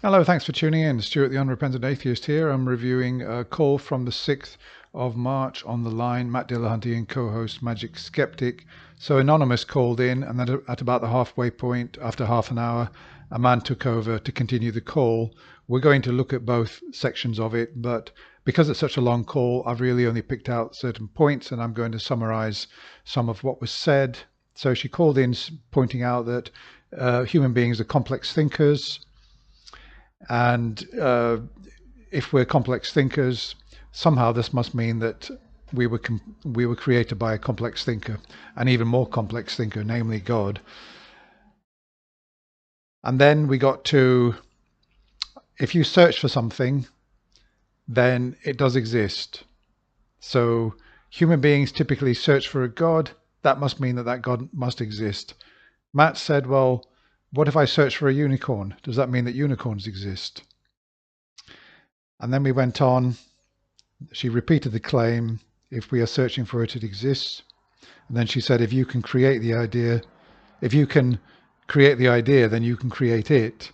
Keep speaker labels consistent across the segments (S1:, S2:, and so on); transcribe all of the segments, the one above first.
S1: Hello, thanks for tuning in. Stuart, the Unrepentant Atheist here. I'm reviewing a call from the 6th of March on the line. Matt Dillahunty and co-host Magic Skeptic. So Anonymous called in, and then at about the halfway point, after half an hour, a man took over to continue the call. We're going to look at both sections of it, but because it's such a long call, I've really only picked out certain points, and I'm going to summarize some of what was said. So she called in pointing out that human beings are complex thinkers, and if we're complex thinkers, somehow this must mean that we were created by a complex thinker, an even more complex thinker, namely God. And then we got to, if you search for something, then it does exist. So human beings typically search for a God. That must mean that that God must exist. Matt said, well, what if I search for a unicorn? Does that mean that unicorns exist? And then we went on. She repeated the claim, if we are searching for it, it exists. And then she said, if you can create the idea, then you can create it.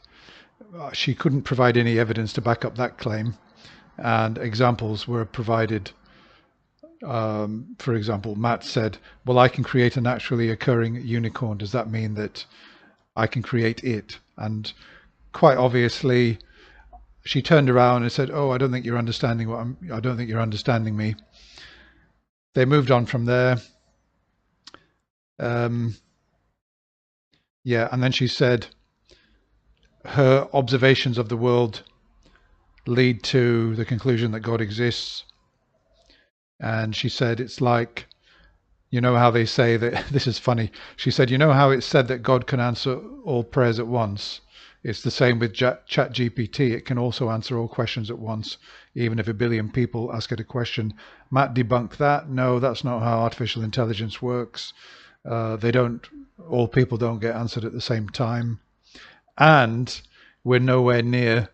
S1: She couldn't provide any evidence to back up that claim. And examples were provided. For example, Matt said, well, I can create a naturally occurring unicorn. Does that mean that I can create it? And quite obviously, she turned around and said, oh, I don't think you're understanding I don't think you're understanding me. They moved on from there. Yeah, and then she said her observations of the world lead to the conclusion that God exists. And she said, it's like, you know how they say that, this is funny. She said, you know how it's said that God can answer all prayers at once? It's the same with ChatGPT. It can also answer all questions at once, even if a billion people ask it a question. Matt debunked that. No, that's not how artificial intelligence works. All people don't get answered at the same time. And we're nowhere near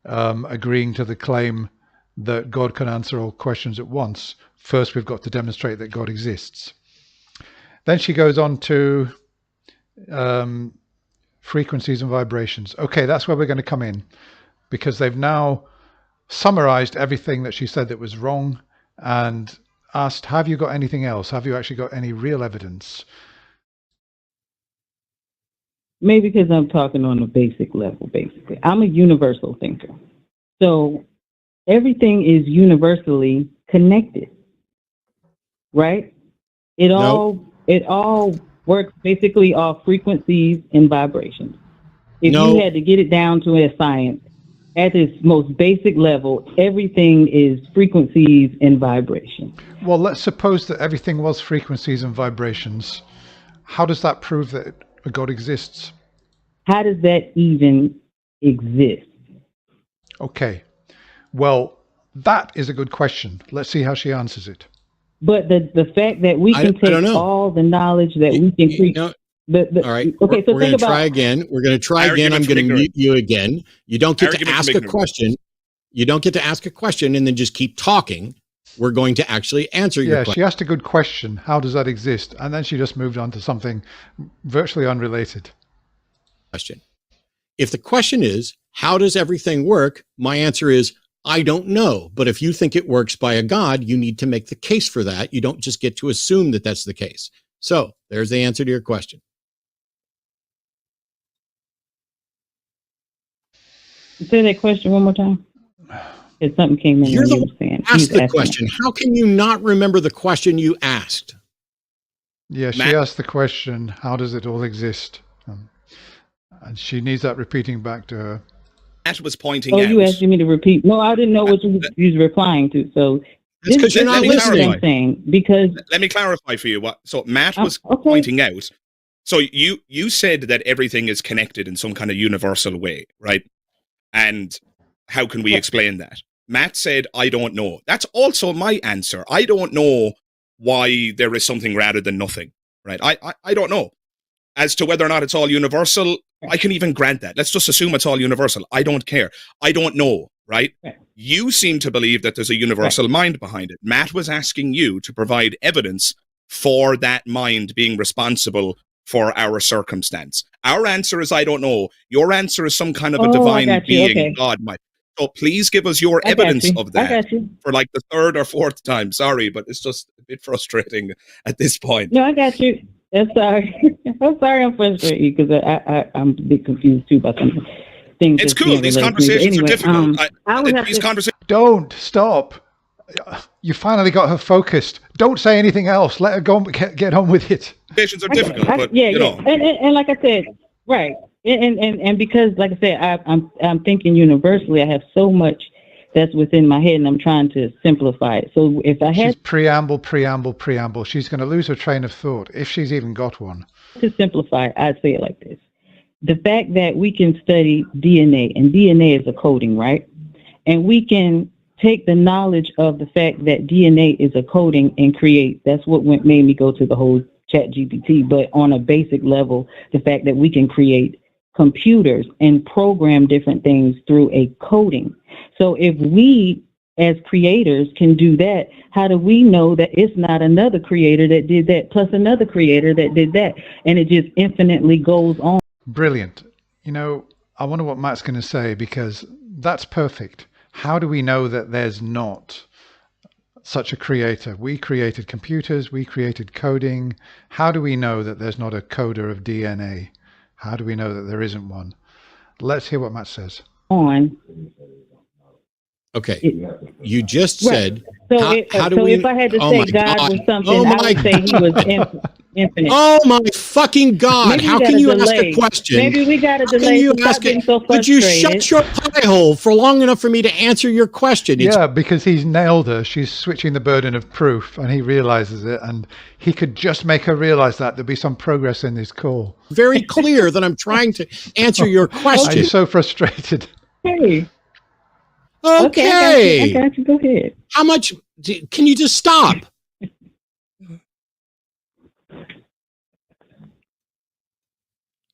S1: agreeing to the claim that God can answer all questions at once. First, we've got to demonstrate that God exists. Then she goes on to frequencies and vibrations. Okay, that's where we're going to come in, because they've now summarized everything that she said that was wrong and asked, have you got anything else? Have you actually got any real evidence?
S2: Maybe because I'm talking on a basic level, basically. I'm a universal thinker. So everything is universally connected, right? It all works basically off frequencies and vibrations. If you had to get it down to a science, at its most basic level, everything is frequencies and vibrations.
S1: Well, let's suppose that everything was frequencies and vibrations. How does that prove that a God exists?
S2: How does that even exist?
S1: Okay. Well, that is a good question. Let's see how she answers it.
S2: But the fact that we can take all the knowledge that we can create.
S3: All right. Okay, so we're going to try again. We're going to try again. I'm going to mute you again. You don't get to ask a question. You don't get to ask a question and then just keep talking. We're going to actually answer your question.
S1: Yeah, she asked a good question. How does that exist? And then she just moved on to something virtually unrelated.
S3: Question. If the question is, how does everything work? My answer is, I don't know. But if you think it works by a God, you need to make the case for that. You don't just get to assume that that's the case. So there's the answer to your question.
S2: Say that question one more time. If something came in,
S3: you're the saying. Ask the question. How can you not remember the question you asked?
S1: Yeah, she asked the question, how does it all exist? And she needs that repeating back to her.
S4: Matt was pointing out.
S2: Oh, you asking me to repeat? No, I didn't know what you was replying to. So
S3: it's because you're not listening.
S2: Because
S4: let me clarify for you what. So Matt was pointing out. So you said that everything is connected in some kind of universal way, right? And how can we explain that? Matt said, I don't know. That's also my answer. I don't know why there is something rather than nothing, right? I don't know. As to whether or not it's all universal, I can even grant that. Let's just assume it's all universal. I don't care. I don't know, right? You seem to believe that there's a universal mind behind it. Matt was asking you to provide evidence for that mind being responsible for our circumstance. Our answer is, I don't know. Your answer is some kind of a divine being,
S2: okay.
S4: God might. So please give us your evidence of that for like the third or fourth time. Sorry, but it's just a bit frustrating at this point.
S2: No, I got you. I'm sorry. I'm sorry I'm frustrated because I'm a bit confused too about some things.
S4: It's cool. These conversations are difficult. These conversations.
S1: Don't stop. You finally got her focused. Don't say anything else. Let her go. Get on with it.
S4: Conversations are difficult, but
S2: yeah,
S4: you know.
S2: And like I said, right. And because, like I said, I'm thinking universally. I have so much that's within my head, and I'm trying to simplify it. So if I had
S1: preamble, she's going to lose her train of thought if she's even got one.
S2: To simplify, I'd say it like this: the fact that we can study DNA, and DNA is a coding, right? And we can take the knowledge of the fact that DNA is a coding and create. That's what made me go to the whole ChatGPT. But on a basic level, the fact that we can create computers and program different things through a coding. So if we as creators can do that, how do we know that it's not another creator that did that plus another creator that did that? And it just infinitely goes on.
S1: Brilliant. You know, I wonder what Matt's going to say, because that's perfect. How do we know that there's not such a creator? We created computers, we created coding. How do we know that there's not a coder of DNA? How do we know that there isn't one? Let's hear what Matt says.
S3: Okay, you just said,
S2: so if I had to say God was something, I would say he was infinite.
S3: Oh my fucking God.
S2: Maybe
S3: how can you ask a question?
S2: Maybe we got to delay.
S3: You ask it? So could you shut your pie hole for long enough for me to answer your question?
S1: Yeah, because he's nailed her. She's switching the burden of proof, and he realizes it, and he could just make her realize that there'll be some progress in this call.
S3: Very clear that I'm trying to answer your question.
S1: I'm so frustrated.
S2: Hey.
S3: Okay.
S2: I got you. Go ahead.
S3: How much? Can you just stop?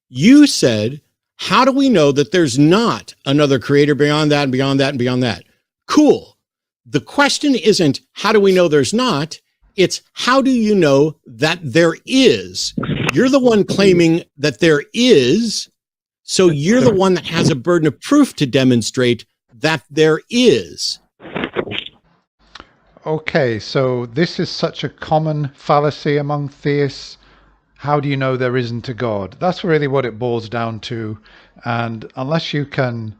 S3: You said, how do we know that there's not another creator beyond that and beyond that and beyond that? Cool. The question isn't, how do we know there's not? It's, how do you know that there is? You're the one claiming that there is. So you're the one that has a burden of proof to demonstrate that there is.
S1: Okay, so this is such a common fallacy among theists. How do you know there isn't a God? That's really what it boils down to. And unless you can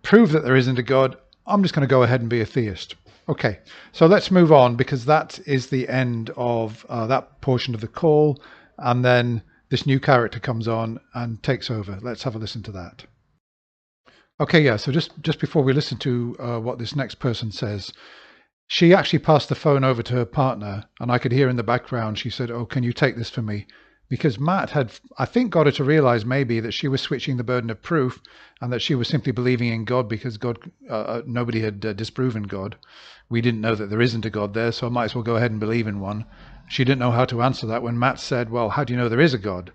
S1: prove that there isn't a God, I'm just going to go ahead and be a theist. Okay, so let's move on, because that is the end of that portion of the call. And then this new character comes on and takes over. Let's have a listen to that. Okay, yeah, so just before we listen to what this next person says, she actually passed the phone over to her partner, and I could hear in the background, she said, "Oh, can you take this for me?" Because Matt had, I think, got her to realize maybe that she was switching the burden of proof, and that she was simply believing in God because God, nobody had disproven God. We didn't know that there isn't a God there, so I might as well go ahead and believe in one. She didn't know how to answer that when Matt said, "Well, how do you know there is a God?"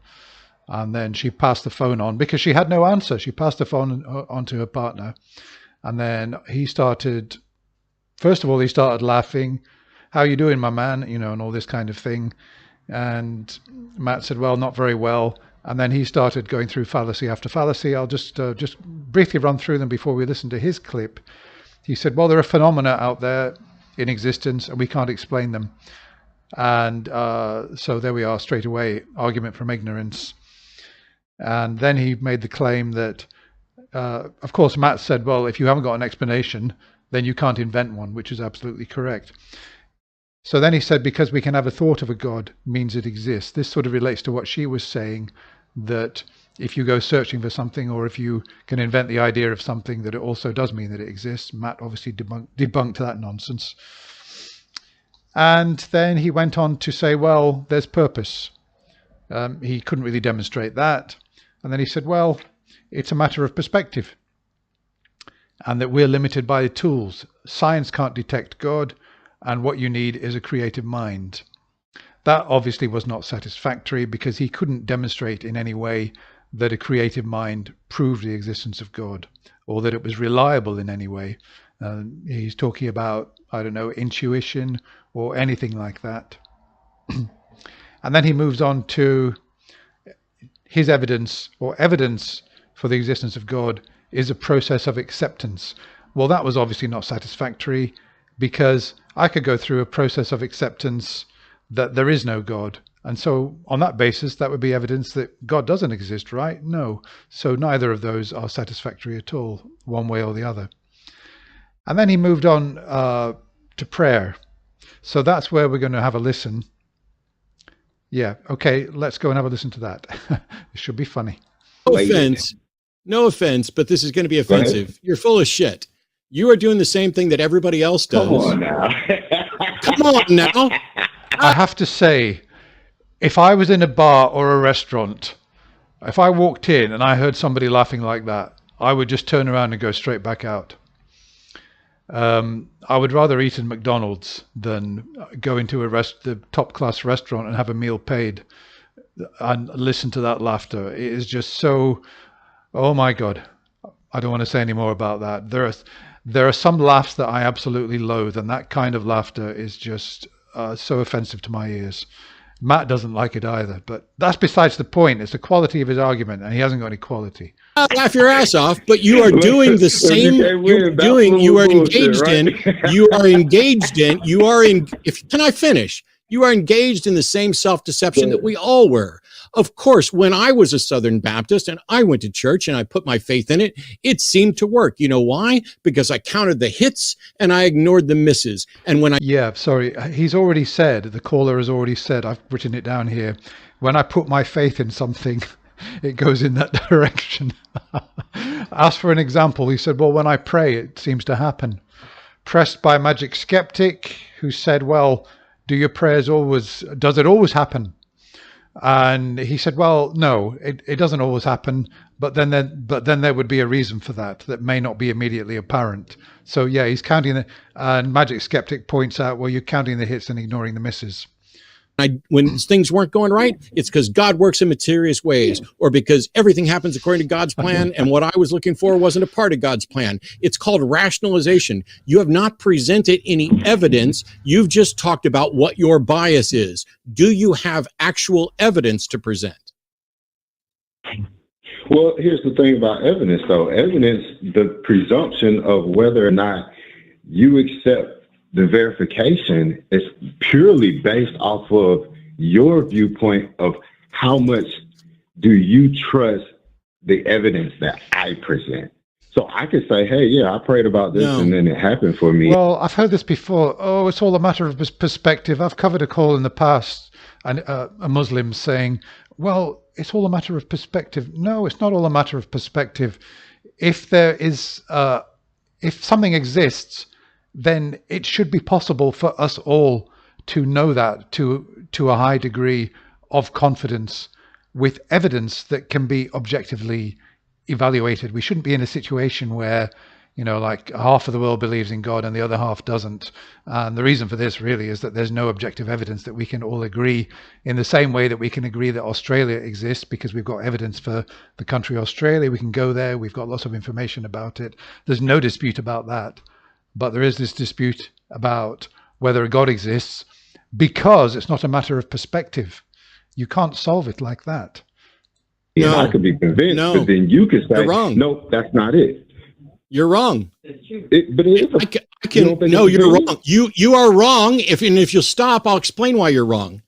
S1: And then she passed the phone on because she had no answer. She passed the phone on to her partner. And then he started, first of all, he started laughing. "How you doing, my man?" You know, and all this kind of thing. And Matt said, "Well, not very well." And then he started going through fallacy after fallacy. I'll just briefly run through them before we listen to his clip. He said, "Well, there are phenomena out there in existence and we can't explain them." And so there we are straight away, argument from ignorance. And then he made the claim that, of course, Matt said, "Well, if you haven't got an explanation, then you can't invent one," which is absolutely correct. So then he said, because we can have a thought of a God means it exists. This sort of relates to what she was saying, that if you go searching for something, or if you can invent the idea of something, that it also does mean that it exists. Matt obviously debunked that nonsense. And then he went on to say, well, there's purpose. He couldn't really demonstrate that. And then he said, well, it's a matter of perspective, and that we're limited by the tools. Science can't detect God, and what you need is a creative mind. That obviously was not satisfactory, because he couldn't demonstrate in any way that a creative mind proved the existence of God, or that it was reliable in any way. He's talking about, I don't know, intuition or anything like that. And then he moves on to his evidence or evidence for the existence of God is a process of acceptance. Well, that was obviously not satisfactory, because I could go through a process of acceptance that there is no God. And so on that basis, that would be evidence that God doesn't exist, right? No. So neither of those are satisfactory at all, one way or the other. And then he moved on to prayer. So that's where we're going to have a listen. Yeah, okay, let's go and have a listen to that. It should be funny.
S3: No offense, but this is going to be offensive. You're full of shit. You are doing the same thing that everybody else does.
S5: Come on now.
S3: Come on now.
S1: I have to say, if I was in a bar or a restaurant, if I walked in and I heard somebody laughing like that, I would just turn around and go straight back out. I would rather eat in McDonald's than go into the top-class restaurant and have a meal paid and listen to that laughter. It is just so, oh my God. I don't want to say any more about that. There are some laughs that I absolutely loathe, and that kind of laughter is just so offensive to my ears. Matt doesn't like it either, but that's besides the point. It's the quality of his argument, and he hasn't got any quality.
S3: Laugh your ass off, but you are doing the same. Can I finish? You are engaged in the same self-deception that we all were. Of course, when I was a Southern Baptist and I went to church and I put my faith in it, it seemed to work. You know why? Because I counted the hits and I ignored the misses. And when
S1: he's already said, the caller has already said, I've written it down here, when I put my faith in something, it goes in that direction. Asked for an example. He said, well, when I pray, it seems to happen. Pressed by Magic Skeptic, who said, well, does it always happen? And he said, well, no, it doesn't always happen, but then there would be a reason for that may not be immediately apparent. So yeah, he's counting and Magic Skeptic points out, well, you're counting the hits and ignoring the misses.
S3: When things weren't going right, it's because God works in mysterious ways, or because everything happens according to God's plan, and what I was looking for wasn't a part of God's plan. It's called rationalization. You have not presented any evidence. You've just talked about what your bias is. Do you have actual evidence to present?
S5: Well, here's the thing about evidence, though. Evidence, the presumption of whether or not you accept the verification is purely based off of your viewpoint of how much do you trust the evidence that I present. So I could say, hey, yeah, I prayed about this and then it happened for me.
S1: Well, I've heard this before. Oh, it's all a matter of perspective. I've covered a call in the past, and a Muslim saying, well, it's all a matter of perspective. No, it's not all a matter of perspective. If something exists, then it should be possible for us all to know that to a high degree of confidence with evidence that can be objectively evaluated. We shouldn't be in a situation where, like half of the world believes in God and the other half doesn't. And the reason for this really is that there's no objective evidence that we can all agree in the same way that we can agree that Australia exists, because we've got evidence for the country Australia. We can go there. We've got lots of information about it. There's no dispute about that. But there is this dispute about whether a God exists, because it's not a matter of perspective. You can't solve it like that.
S5: Yeah, I could be convinced, but then you could say, nope, that's not it.
S3: You're wrong.
S5: But it is
S3: you're wrong. You are wrong. If you'll stop, I'll explain why you're wrong.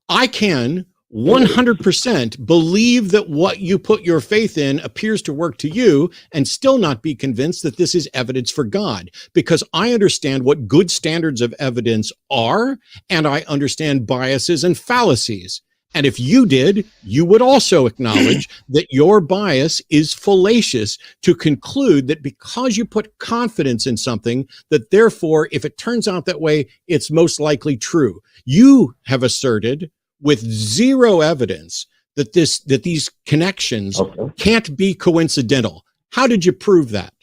S3: I can 100% believe that what you put your faith in appears to work to you and still not be convinced that this is evidence for God, because I understand what good standards of evidence are, and I understand biases and fallacies. And if you did, you would also acknowledge that your bias is fallacious to conclude that because you put confidence in something, that therefore, if it turns out that way, it's most likely true. You have asserted with zero evidence that these connections can't be coincidental. How did you prove that?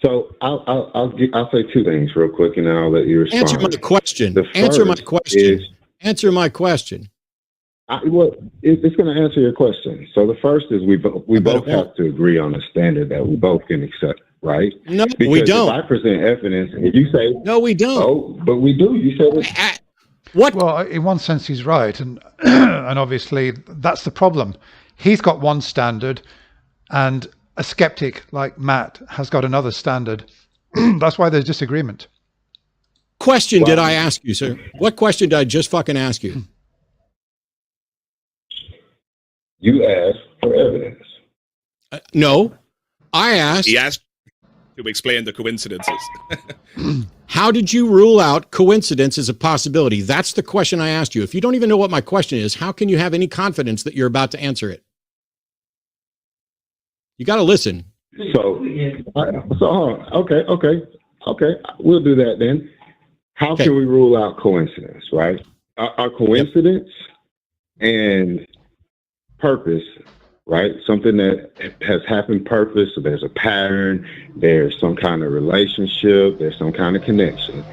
S5: So I'll say two things real quick, and then I'll let you respond.
S3: Answer my question. Answer my question. It's
S5: going to answer your question. So the first is we both have to agree on a standard that we both can accept, right?
S3: No,
S5: because
S3: we don't.
S5: If I present evidence and you say
S3: no, we don't.
S5: Oh, but we do. You said it.
S3: What?
S1: Well, in one sense, he's right, and and obviously that's the problem. He's got one standard, and a skeptic like Matt has got another standard. That's why there's disagreement.
S3: Question did I ask you, sir? What question did I just fucking ask you?
S5: You asked for evidence.
S3: No, I asked.
S4: He asked to explain the coincidences.
S3: How did you rule out coincidence as a possibility? That's the question I asked you. If you don't even know what my question is, how can you have any confidence that you're about to answer it? You got to listen.
S5: So okay. We'll do that then. How can we rule out coincidence, right? Are coincidence and purpose, right? Something that has happened purpose, so there's a pattern, there's some kind of relationship, there's some kind of connection.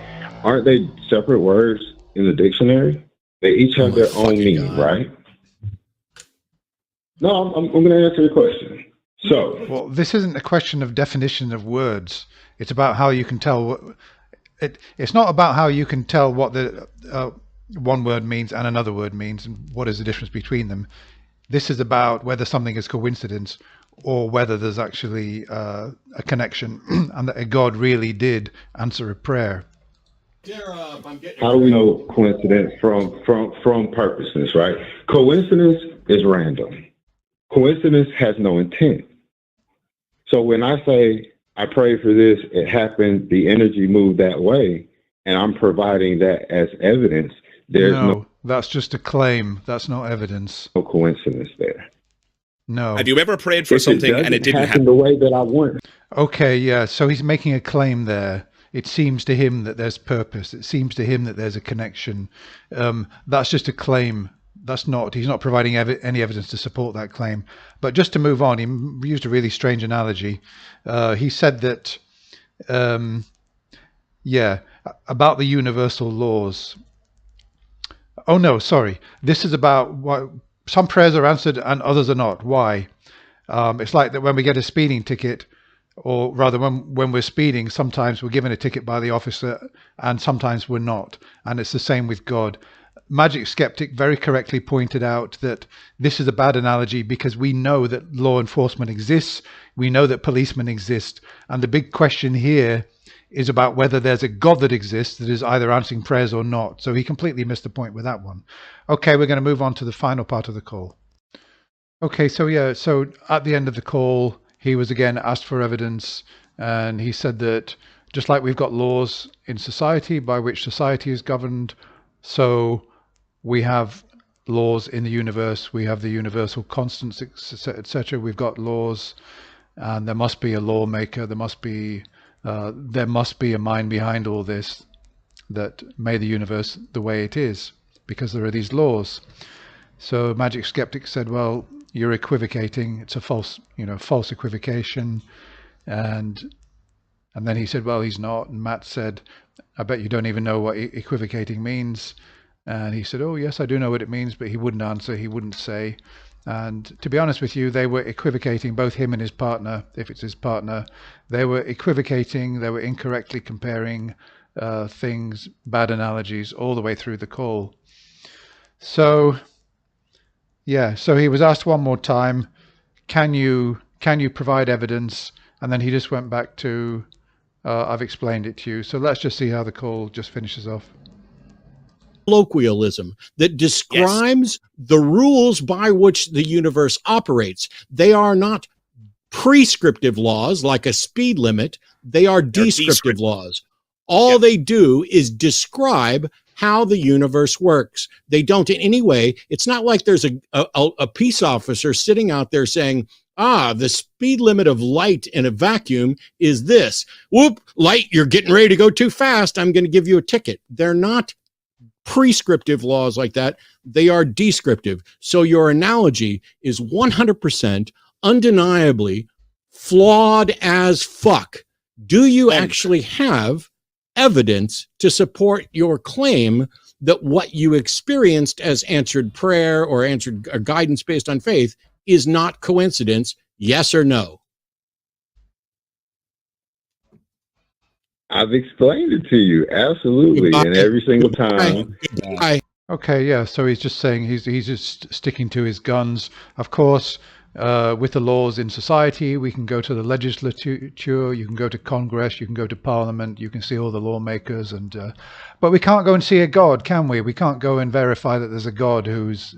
S5: Aren't they separate words in the dictionary? They each have their own meaning, right? No, I'm going to answer your question. So,
S1: well, this isn't a question of definition of words. It's about how you can tell what it's not about how you can tell what the one word means and another word means and what is the difference between them. This is about whether something is coincidence or whether there's actually a connection and that God really did answer a prayer.
S5: How do we know coincidence from purposeness, right? Coincidence is random. Coincidence has no intent. So when I say I prayed for this, it happened, the energy moved that way, and I'm providing that as evidence, there's no
S1: that's just a claim. That's not evidence.
S5: No coincidence there.
S1: No.
S4: Have you ever prayed for something and it didn't happen
S5: the way that I want?
S1: Okay, yeah. So he's making a claim there. It seems to him that there's purpose. It seems to him that there's a connection. That's just a claim. That's not. He's not providing any evidence to support that claim. But just to move on, he used a really strange analogy. He said that, about the universal laws. Oh no, sorry. This is about what some prayers are answered and others are not. Why? It's like that when we get a speeding ticket, or rather when we're speeding, sometimes we're given a ticket by the officer and sometimes we're not. And it's the same with God. Magic Skeptic very correctly pointed out that this is a bad analogy because we know that law enforcement exists. We know that policemen exist. And the big question here is about whether there's a God that exists that is either answering prayers or not. So he completely missed the point with that one. Okay, we're going to move on to the final part of the call. Okay, so at the end of the call, he was again asked for evidence, and he said that just like we've got laws in society by which society is governed, so we have laws in the universe. We have the universal constants, etc. We've got laws, and there must be a lawmaker. There must be a mind behind all this that made the universe the way it is, because there are these laws. So Magic Skeptic said, well, you're equivocating. It's a false equivocation. And then he said, well, he's not. And Matt said, I bet you don't even know what equivocating means. And he said, oh, yes, I do know what it means, but he wouldn't answer. He wouldn't say. And to be honest with you, they were equivocating, both him and his partner, if it's his partner. They were equivocating. They were incorrectly comparing things, bad analogies, all the way through the call. So he was asked one more time, can you provide evidence? And then he just went back to, I've explained it to you. So let's just see how the call just finishes off.
S3: Colloquialism that describes the rules by which the universe operates. They are not prescriptive laws like a speed limit. They are descriptive laws. All they do is describe how the universe works. They don't in any way. It's not like there's a peace officer sitting out there saying, the speed limit of light in a vacuum is this. Whoop, light, you're getting ready to go too fast. I'm going to give you a ticket. They're not prescriptive laws like that. They are descriptive. So your analogy is 100% undeniably flawed as fuck. Do you actually have evidence to support your claim that what you experienced as answered prayer or answered guidance based on faith is not coincidence? Yes or no?
S5: I've explained it to you, absolutely,
S3: Goodbye.
S5: and every single time.
S3: Goodbye.
S1: Okay, yeah. So he's just saying he's just sticking to his guns. Of course, with the laws in society, we can go to the legislature, you can go to Congress, you can go to Parliament, you can see all the lawmakers, and but we can't go and see a God, can we? We can't go and verify that there's a God who's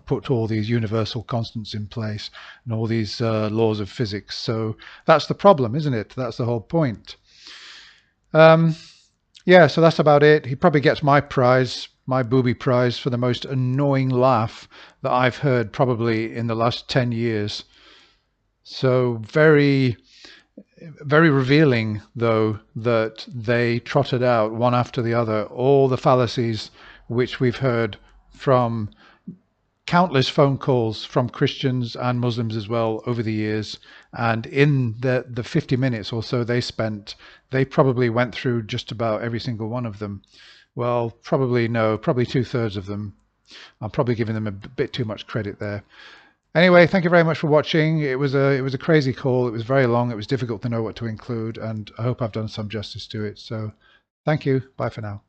S1: put all these universal constants in place and all these laws of physics. So that's the problem, isn't it? That's the whole point. Yeah, so that's about it. He probably gets my prize, my booby prize, for the most annoying laugh that I've heard probably in the last 10 years. So very, very revealing, though, that they trotted out one after the other all the fallacies which we've heard from countless phone calls from Christians and Muslims as well over the years. And in the 50 minutes or so they spent, they probably went through just about every single one of them. Well, probably no, probably 2/3 of them. I'm probably giving them a bit too much credit there. Anyway, thank you very much for watching. It was a crazy call. It was very long. It was difficult to know what to include, and I hope I've done some justice to it. So thank you. Bye for now.